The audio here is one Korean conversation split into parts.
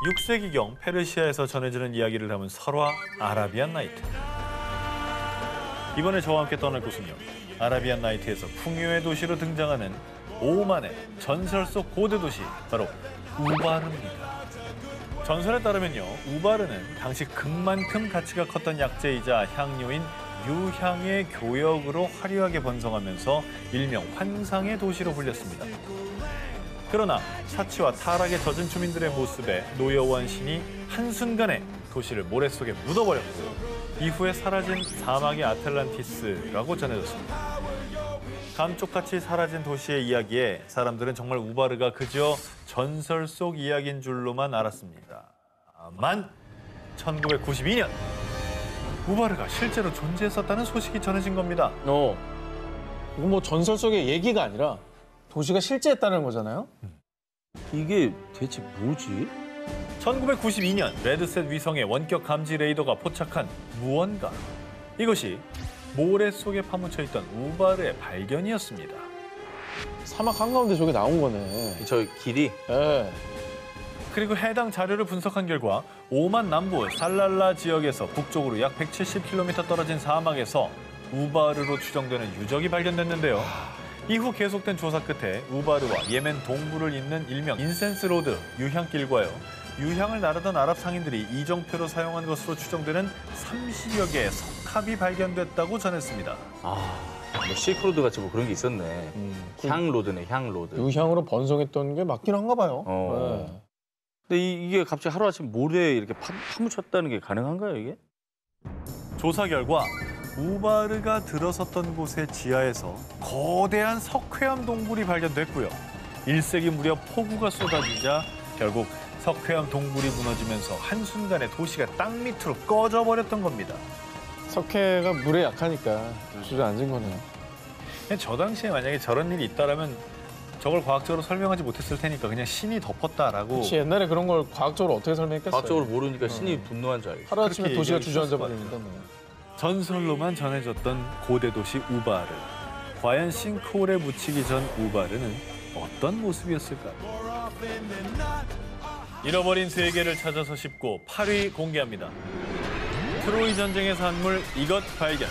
6세기경 페르시아에서 전해지는 이야기를 담은 설화 아라비안 나이트. 이번에 저와 함께 떠날 곳은요. 아라비안 나이트에서 풍요의 도시로 등장하는 오만의 전설 속 고대 도시, 바로 우바르입니다. 전설에 따르면요. 우바르는 당시 금만큼 가치가 컸던 약재이자 향료인 유향의 교역으로 화려하게 번성하면서 일명 환상의 도시로 불렸습니다. 그러나 사치와 타락에 젖은 주민들의 모습에 노여워한 신이 한순간에 도시를 모래 속에 묻어버렸고 이후에 사라진 사막의 아틀란티스라고 전해졌습니다. 감쪽같이 사라진 도시의 이야기에 사람들은 정말 우바르가 그저 전설 속 이야기인 줄로만 알았습니다. 만 1992년 우바르가 실제로 존재했었다는 소식이 전해진 겁니다. 이거 뭐 전설 속의 얘기가 아니라 도시가 실제했다는 거잖아요? 이게 대체 뭐지? 1992년 레드셋 위성의 원격 감지 레이더가 포착한 무언가. 이것이 모래 속에 파묻혀 있던 우바르의 발견이었습니다. 사막 한가운데 저게 나온 거네. 저 길이? 예. 그리고 해당 자료를 분석한 결과 오만 남부 살랄라 지역에서 북쪽으로 약 170km 떨어진 사막에서 우바르로 추정되는 유적이 발견됐는데요. 이후 계속된 조사 끝에 우바르와 예멘 동부를 잇는 일명 인센스 로드 유향길과요. 유향을 나르던 아랍 상인들이 이정표로 사용한 것으로 추정되는 30여 개의 석합이 발견됐다고 전했습니다. 뭐 실크로드 같이 뭐 그런 게 있었네. 향로드네, 향로드. 유향으로 번성했던 게 맞긴 한가 봐요. 네. 근데 이게 갑자기 하루아침 모래에 이렇게 파묻혔다는 게 가능한가요, 이게? 조사 결과 우바르가 들어섰던 곳의 지하에서 거대한 석회암 동굴이 발견됐고요. 1세기 무렵 폭우가 쏟아지자 결국 석회암 동굴이 무너지면서 한순간에 도시가 땅 밑으로 꺼져버렸던 겁니다. 석회가 물에 약하니까 주저앉은 거네요. 저 당시에 만약에 저런 일이 있다라면 저걸 과학적으로 설명하지 못했을 테니까 그냥 신이 덮었다라고. 그렇지, 옛날에 그런 걸 과학적으로 어떻게 설명했겠어요? 과학적으로 모르니까 신이 분노한 줄 알지. 하루아침에 도시가 얘기할 수 있을 주저앉아 것 버리니까 뭐. 전설로만 전해졌던 고대 도시 우바르. 과연 싱크홀에 묻히기 전 우바르는 어떤 모습이었을까요? 잃어버린 세계를 찾아서 짚고 8위 공개합니다. 트로이 전쟁의 산물 이것 발견.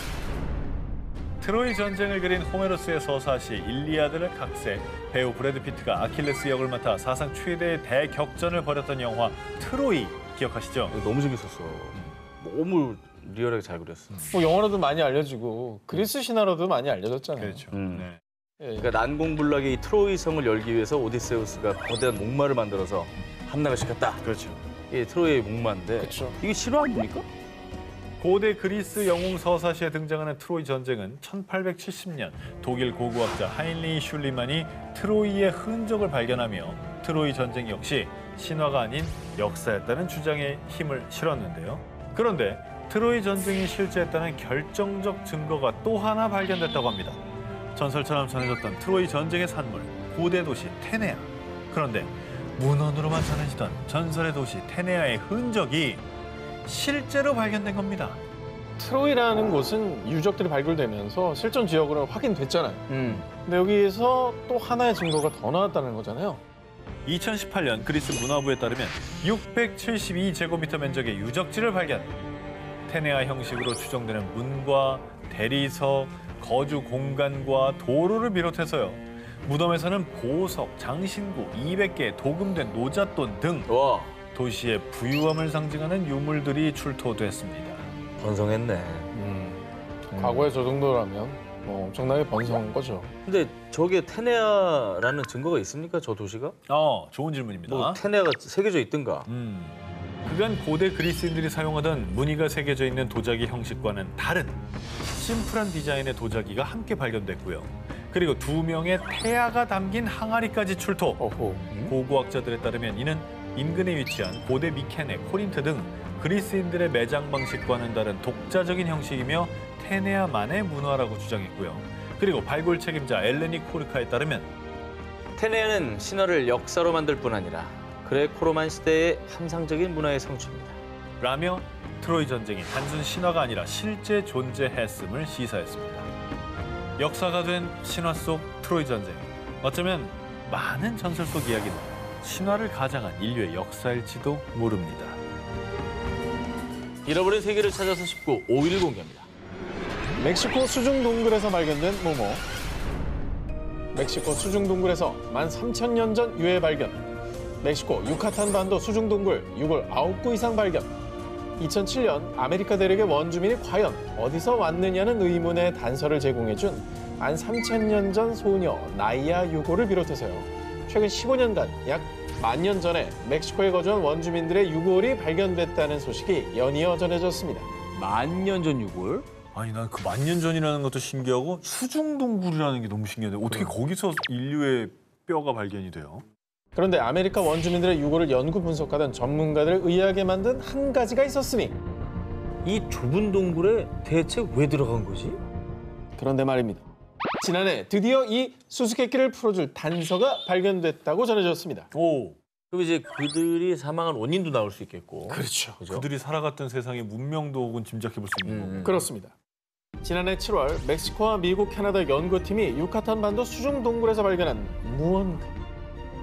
트로이 전쟁을 그린 호메로스의 서사시 일리아드를 각색, 배우 브래드 피트가 아킬레스 역을 맡아 사상 최대의 대격전을 벌였던 영화 트로이 기억하시죠? 너무 재밌었어. 너무 리얼하게 잘 그렸어. 뭐 영어로도 많이 알려지고 그리스 신화로도 많이 알려졌잖아요. 그렇죠. 네. 예. 그러니까 난공불락의 이 트로이 성을 열기 위해서 오디세우스가 거대한 목마를 만들어서 함락을 시켰다. 그렇죠. 이게 트로이의 목마인데 그렇죠. 이게 실화 아닙니까? 고대 그리스 영웅 서사시에 등장하는 트로이 전쟁은 1870년 독일 고고학자 하인리히 슐리만이 트로이의 흔적을 발견하며 트로이 전쟁 역시 신화가 아닌 역사였다는 주장에 힘을 실었는데요. 그런데 트로이 전쟁이 실제했다는 결정적 증거가 또 하나 발견됐다고 합니다. 전설처럼 전해졌던 트로이 전쟁의 산물, 고대 도시 테네아. 그런데 문헌으로만 전해지던 전설의 도시 테네아의 흔적이 실제로 발견된 겁니다. 트로이라는 곳은 유적들이 발굴되면서 실존 지역으로 확인됐잖아요. 근데 여기서 또 하나의 증거가 더 나왔다는 거잖아요. 2018년 그리스 문화부에 따르면 672제곱미터 면적의 유적지를 발견. 테네아 형식으로 추정되는 문과 대리석, 거주 공간과 도로를 비롯해서요. 무덤에서는 보석, 장신구, 200개의 도금된 노잣돈 등 와, 도시의 부유함을 상징하는 유물들이 출토됐습니다. 번성했네. 과거에 저 정도라면 뭐 엄청나게 번성한 거죠. 근데 저게 테네아라는 증거가 있습니까? 저 도시가? 좋은 질문입니다. 뭐 테네아가 새겨져 있든가. 그간 고대 그리스인들이 사용하던 무늬가 새겨져 있는 도자기 형식과는 다른 심플한 디자인의 도자기가 함께 발견됐고요. 그리고 2명의 태아가 담긴 항아리까지 출토. 고고학자들에 따르면 이는 인근에 위치한 고대 미케네, 코린트 등 그리스인들의 매장 방식과는 다른 독자적인 형식이며 테네아만의 문화라고 주장했고요. 그리고 발굴 책임자 엘레니 코르카에 따르면 테네아는 신화를 역사로 만들 뿐 아니라 그레코로만 시대의 환상적인 문화의 성취입니다. 라며 트로이 전쟁이 단순 신화가 아니라 실제 존재했음을 시사했습니다. 역사가 된 신화 속 트로이 전쟁. 어쩌면 많은 전설 속 이야기는 신화를 가장한 인류의 역사일지도 모릅니다. 잃어버린 세계를 찾아서 19, 5일 공개합니다. 멕시코 수중 동굴에서 발견된 모모. 멕시코 수중 동굴에서 13,000년 전 유해 발견. 멕시코 유카탄 반도 수중 동굴 6월 9구 이상 발견. 2007년 아메리카 대륙의 원주민이 과연 어디서 왔느냐는 의문의 단서를 제공해준 13,000년 전 소녀 나이아 유고를 비롯해서요. 최근 15년간 약 10,000년 전에 멕시코에 거주한 원주민들의 유골이 발견됐다는 소식이 연이어 전해졌습니다. 10,000년 전 유골? 아니 난 그 10,000년 전이라는 것도 신기하고 수중동굴이라는 게 너무 신기한데 어떻게 거기서 인류의 뼈가 발견이 돼요? 그런데 아메리카 원주민들의 유골을 연구 분석하던 전문가들을 의아하게 만든 한 가지가 있었으니 이 좁은 동굴에 대체 왜 들어간 거지? 그런데 말입니다. 지난해 드디어 이 수수께끼를 풀어줄 단서가 발견됐다고 전해졌습니다. 오, 그럼 이제 그들이 사망한 원인도 나올 수 있겠고. 그렇죠. 그죠? 그들이 살아갔던 세상의 문명도 혹은 짐작해 볼 수 있는 거고. 그렇습니다. 지난해 7월 멕시코와 미국, 캐나다 연구팀이 유카탄 반도 수중 동굴에서 발견한 무언가.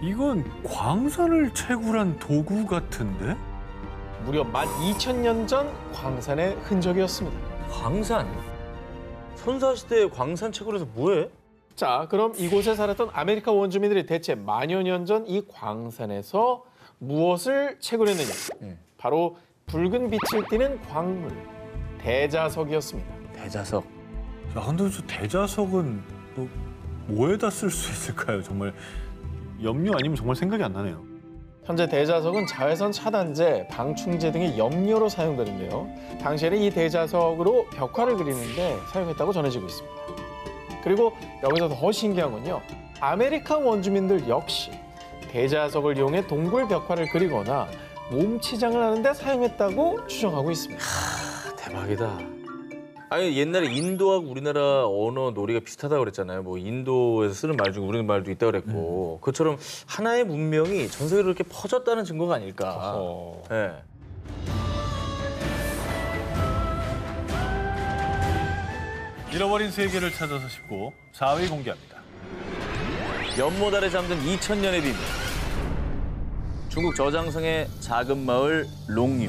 이건 광산을 채굴한 도구 같은데? 무려 12,000년 전 광산의 흔적이었습니다. 광산? 선사시대의 광산 채굴에서 뭐해? 자, 그럼 이곳에 살았던 아메리카 원주민들이 대체 만여 년 전 이 광산에서 무엇을 채굴했느냐? 바로 붉은 빛을 띠는 광물, 대자석이었습니다. 대자석. 야, 근데 저 대자석은 또 뭐에다 쓸 수 있을까요? 정말 염료 아니면 정말 생각이 안 나네요. 현재 대자석은 자외선 차단제, 방충제 등의 염료로 사용되는데요. 당시에는 이 대자석으로 벽화를 그리는데 사용했다고 전해지고 있습니다. 그리고 여기서 더 신기한 건요. 아메리카 원주민들 역시 대자석을 이용해 동굴 벽화를 그리거나 몸치장을 하는데 사용했다고 추정하고 있습니다. 대박이다. 아니 옛날에 인도하고 우리나라 언어 놀이가 비슷하다고 그랬잖아요. 뭐 인도에서 쓰는 말 중에 우리 말도 있다고 그랬고 그것처럼 하나의 문명이 전 세계로 이렇게 퍼졌다는 증거가 아닐까. 네. 잃어버린 세계를 찾아서 19, 4위 공개합니다. 연못 아래 잠든 2000년의 비밀. 중국 저장성의 작은 마을 롱유.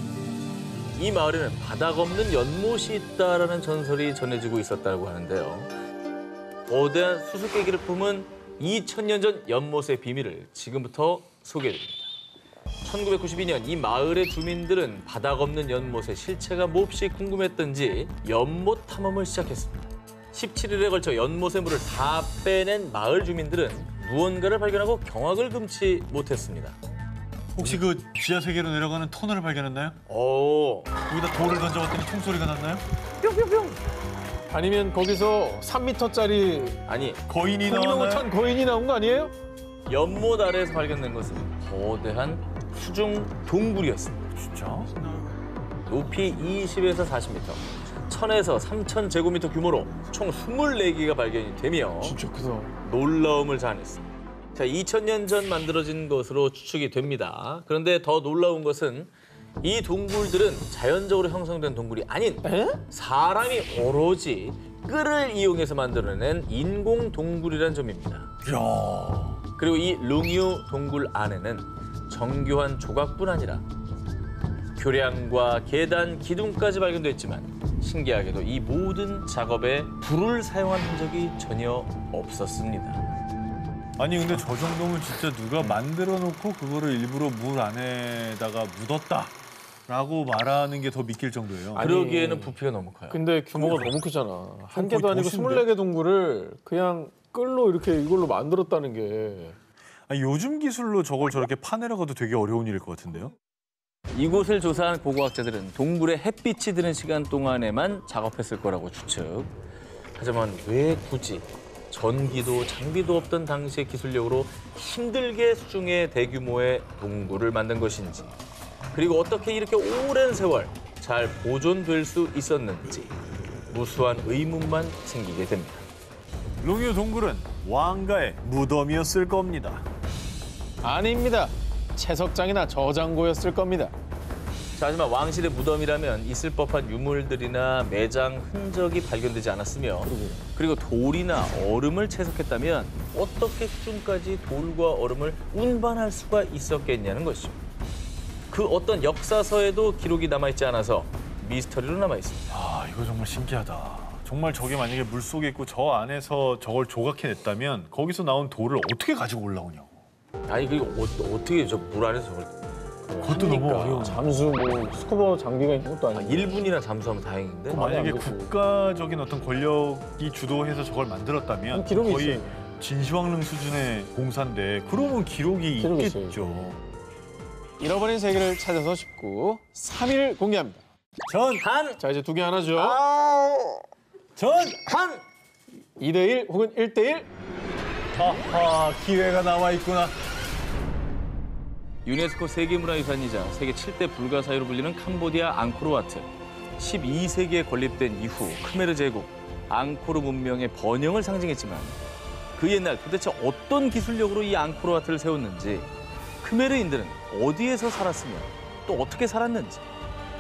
이 마을에는 바닥 없는 연못이 있다라는 전설이 전해지고 있었다고 하는데요. 거대한 수수께끼를 품은 2000년 전 연못의 비밀을 지금부터 소개해드립니다. 1992년 이 마을의 주민들은 바닥 없는 연못의 실체가 몹시 궁금했던지 연못 탐험을 시작했습니다. 17일에 걸쳐 연못의 물을 다 빼낸 마을 주민들은 무언가를 발견하고 경악을 금치 못했습니다. 혹시 그 지하 세계로 내려가는 터널을 발견했나요? 오, 여기다 돌을 던져봤더니 총소리가 났나요? 뿅뿅뿅. 아니면 거기서 3m짜리 아니 거인이 풍요 나왔나요? 못한 거인이 나온 거 아니에요? 연못 아래에서 발견된 것은 거대한 수중 동굴이었습니다. 진짜? 높이 20에서 40m, 1000에서 3000 제곱미터 규모로 총 24개가 발견이 되며 진짜 크다. 놀라움을 자아냈습니다. 자, 2000년 전 만들어진 것으로 추측이 됩니다. 그런데 더 놀라운 것은 이 동굴들은 자연적으로 형성된 동굴이 아닌 사람이 오로지 끈을 이용해서 만들어낸 인공 동굴이라는 점입니다. 이야. 그리고 이 룽유 동굴 안에는 정교한 조각뿐 아니라 교량과 계단, 기둥까지 발견됐지만 신기하게도 이 모든 작업에 불을 사용한 흔적이 전혀 없었습니다. 아니 근데 저 정도면 진짜 누가 만들어 놓고 그거를 일부러 물 안에다가 묻었다라고 말하는 게 더 믿길 정도예요. 아니, 그러기에는 부피가 너무 커요. 근데 규모가 너무 크잖아. 한 개도 거의 아니고 도시인데? 24개 동굴을 그냥 끌로 이렇게 이걸로 만들었다는 게. 아니, 요즘 기술로 저걸 저렇게 파내려가도 되게 어려운 일일 것 같은데요? 이곳을 조사한 고고학자들은 동굴에 햇빛이 드는 시간 동안에만 작업했을 거라고 추측. 하지만 왜 굳이 전기도 장비도 없던 당시의 기술력으로 힘들게 수중의 대규모의 동굴을 만든 것인지, 그리고 어떻게 이렇게 오랜 세월 잘 보존될 수 있었는지 무수한 의문만 생기게 됩니다. 룽유 동굴은 왕가의 무덤이었을 겁니다. 아닙니다. 채석장이나 저장고였을 겁니다. 자, 하지만 왕실의 무덤이라면 있을 법한 유물들이나 매장 흔적이 발견되지 않았으며 그리고 돌이나 얼음을 채석했다면 어떻게 수중까지 돌과 얼음을 운반할 수가 있었겠냐는 것이죠. 그 어떤 역사서에도 기록이 남아있지 않아서 미스터리로 남아있습니다. 아, 이거 정말 신기하다. 정말 저게 만약에 물속에 있고 저 안에서 저걸 조각해냈다면 거기서 나온 돌을 어떻게 가지고 올라오냐고. 아니, 그리고 어떻게 저 물 안에서 저걸... 그것도 너무 어려워. 잠수 뭐 스쿠버 장비가 있는 것도 아니고. 1분이나 잠수하면 다행인데. 만약에 안 되고. 국가적인 어떤 권력이 주도해서 저걸 만들었다면 기록이 거의 있어요. 진시황릉 수준의 공사인데 그러면 기록이 기록이 있겠죠. 잃어버린 세계를 찾아서 쉽고 3일 공개합니다. 한! 자, 이제 2개 하나죠. 한! 2대1 혹은 1대1. 아하, 기회가 남아있구나. 유네스코 세계문화유산이자 세계 7대 불가사의로 불리는 캄보디아 앙코르와트. 12세기에 건립된 이후 크메르 제국, 앙코르 문명의 번영을 상징했지만 그 옛날 도대체 어떤 기술력으로 이 앙코르와트를 세웠는지, 크메르인들은 어디에서 살았으며 또 어떻게 살았는지,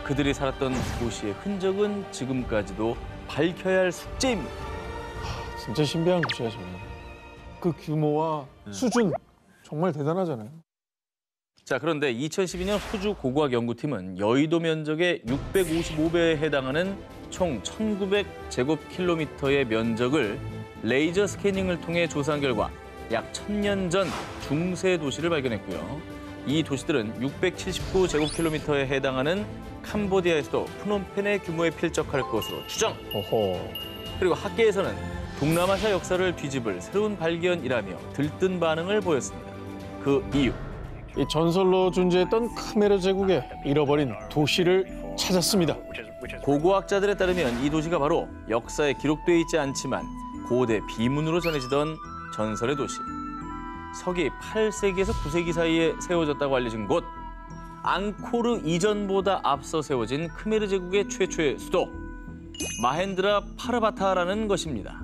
그들이 살았던 도시의 흔적은 지금까지도 밝혀야 할 숙제입니다. 진짜 신비한 곳이야, 저는. 그 규모와 수준 정말 대단하잖아요. 자, 그런데 2012년 호주 고고학 연구팀은 여의도 면적의 655배에 해당하는 총 1900제곱킬로미터의 면적을 레이저 스캐닝을 통해 조사한 결과 약 1000년 전 중세 도시를 발견했고요. 이 도시들은 679제곱킬로미터에 해당하는 캄보디아의 수도 프놈펜의 규모에 필적할 것으로 추정. 어허. 그리고 학계에서는 동남아시아 역사를 뒤집을 새로운 발견이라며 들뜬 반응을 보였습니다. 그 이유. 이 전설로 존재했던 크메르 제국의 잃어버린 도시를 찾았습니다. 고고학자들에 따르면 이 도시가 바로 역사에 기록돼 있지 않지만 고대 비문으로 전해지던 전설의 도시. 서기 8세기에서 9세기 사이에 세워졌다고 알려진 곳. 앙코르 이전보다 앞서 세워진 크메르 제국의 최초의 수도. 마헨드라 파르바타라는 것입니다.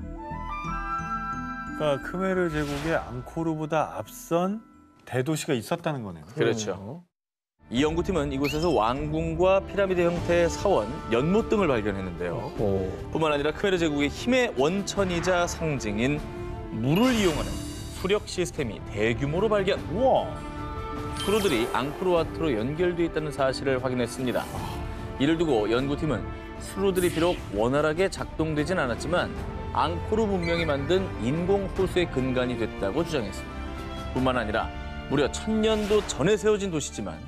그러니까 크메르 제국의 앙코르보다 앞선 대도시가 있었다는 거네요. 그렇죠. 이 연구팀은 이곳에서 왕궁과 피라미드 형태의 사원, 연못 등을 발견했는데요. 뿐만 아니라 크메르 제국의 힘의 원천이자 상징인 물을 이용하는 수력 시스템이 대규모로 발견. 우와. 수로들이 앙코르와트로 연결돼 있다는 사실을 확인했습니다. 이를 두고 연구팀은 수로들이 비록 원활하게 작동되진 않았지만 앙코르 문명이 만든 인공 호수의 근간이 됐다고 주장했습니다. 뿐만 아니라 무려 1000년도 전에 세워진 도시지만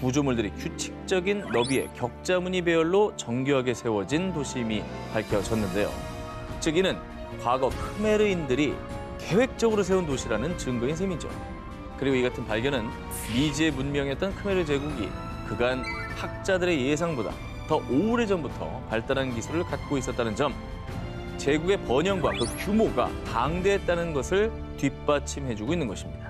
구조물들이 규칙적인 너비의 격자무늬 배열로 정교하게 세워진 도시임이 밝혀졌는데요. 즉 이는 과거 크메르인들이 계획적으로 세운 도시라는 증거인 셈이죠. 그리고 이 같은 발견은 미지의 문명이었던 크메르 제국이 그간 학자들의 예상보다 더 오래전부터 발달한 기술을 갖고 있었다는 점, 제국의 번영과 그 규모가 방대했다는 것을 뒷받침해주고 있는 것입니다.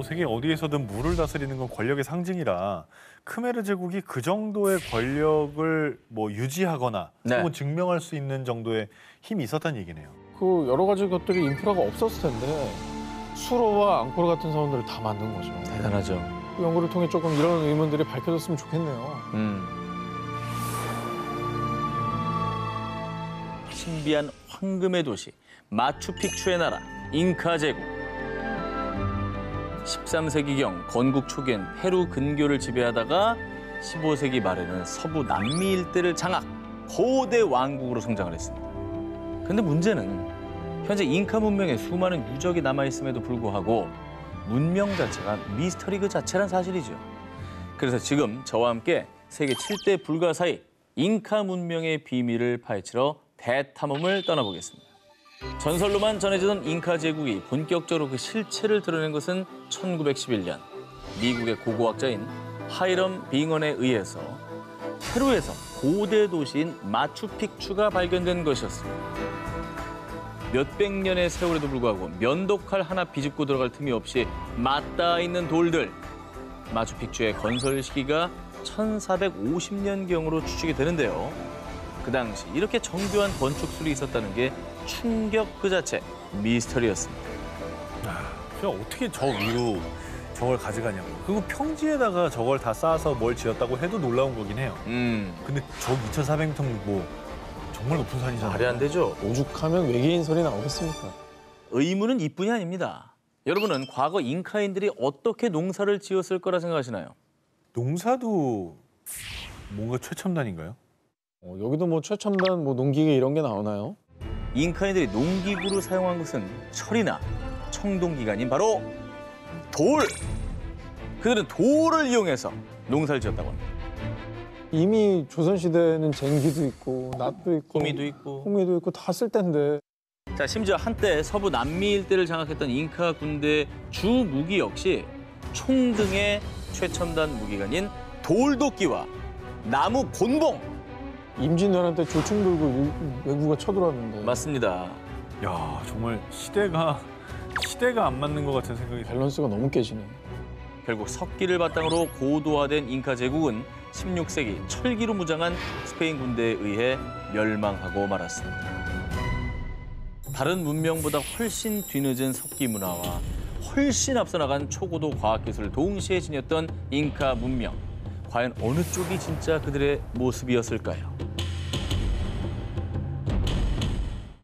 세계 어디에서든 물을 다스리는 건 권력의 상징이라 크메르 제국이 그 정도의 권력을 유지하거나 네. 혹은 증명할 수 있는 정도의 힘이 있었다는 얘기네요. 그 여러 가지 것들이 인프라가 없었을 텐데 수로와 앙코르 같은 사원들을 다 만든 거죠. 대단하죠. 그 연구를 통해 조금 이런 의문들이 밝혀졌으면 좋겠네요. 신비한 황금의 도시, 마추픽추의 나라, 잉카 제국. 13세기경 건국 초기엔 페루 근교를 지배하다가 15세기 말에는 서부 남미 일대를 장악, 거대 왕국으로 성장을 했습니다. 그런데 문제는 현재 잉카 문명에 수많은 유적이 남아있음에도 불구하고 문명 자체가 미스터리 그 자체란 사실이죠. 그래서 지금 저와 함께 세계 7대 불가사의 잉카 문명의 비밀을 파헤치러 대탐험을 떠나보겠습니다. 전설로만 전해지던 잉카 제국이 본격적으로 그 실체를 드러낸 것은 1911년 미국의 고고학자인 하이럼 빙언에 의해서 페루에서 고대 도시인 마추픽추가 발견된 것이었습니다. 몇백 년의 세월에도 불구하고 면도칼 하나 비집고 들어갈 틈이 없이 맞닿아 있는 돌들. 마추픽추의 건설 시기가 1450년경으로 추측이 되는데요. 그 당시 이렇게 정교한 건축술이 있었다는 게 충격 그 자체, 미스터리였습니다. 그냥 어떻게 저 위로 저걸 가져가냐고. 그리고 평지에다가 저걸 다 쌓아서 뭘 지었다고 해도 놀라운 거긴 해요. 근데 저 2,400m 뭐 정말 높은 산이잖아요. 말이 안 되죠. 오죽하면 외계인 소리 나오겠습니까? 의문은 이뿐이 아닙니다. 여러분은 과거 잉카인들이 어떻게 농사를 지었을 거라 생각하시나요? 농사도 뭔가 최첨단인가요? 여기도 뭐 최첨단 뭐 농기계 이런 게 나오나요? 잉카인들이 농기구로 사용한 것은 철이나 청동기가 아닌 바로 돌! 그들은 돌을 이용해서 농사를 지었다고 합니다. 이미 조선시대에는 쟁기도 있고 낫도 있고 호미도 있고 다 쓸 텐데. 자, 심지어 한때 서부 남미 일대를 장악했던 잉카 군대의 주 무기 역시 총 등의 최첨단 무기가 아닌 돌도끼와 나무 곤봉! 임진왜란 때 조총 들고 외구가 쳐들어왔는데. 맞습니다. 야, 정말 시대가 안 맞는 것 같은 생각이 들어요. 밸런스가 너무 깨지네. 결국 석기를 바탕으로 고도화된 잉카 제국은 16세기 철기로 무장한 스페인 군대에 의해 멸망하고 말았습니다. 다른 문명보다 훨씬 뒤늦은 석기 문화와 훨씬 앞서 나간 초고도 과학기술을 동시에 지녔던 잉카 문명. 과연 어느 쪽이 진짜 그들의 모습이었을까요?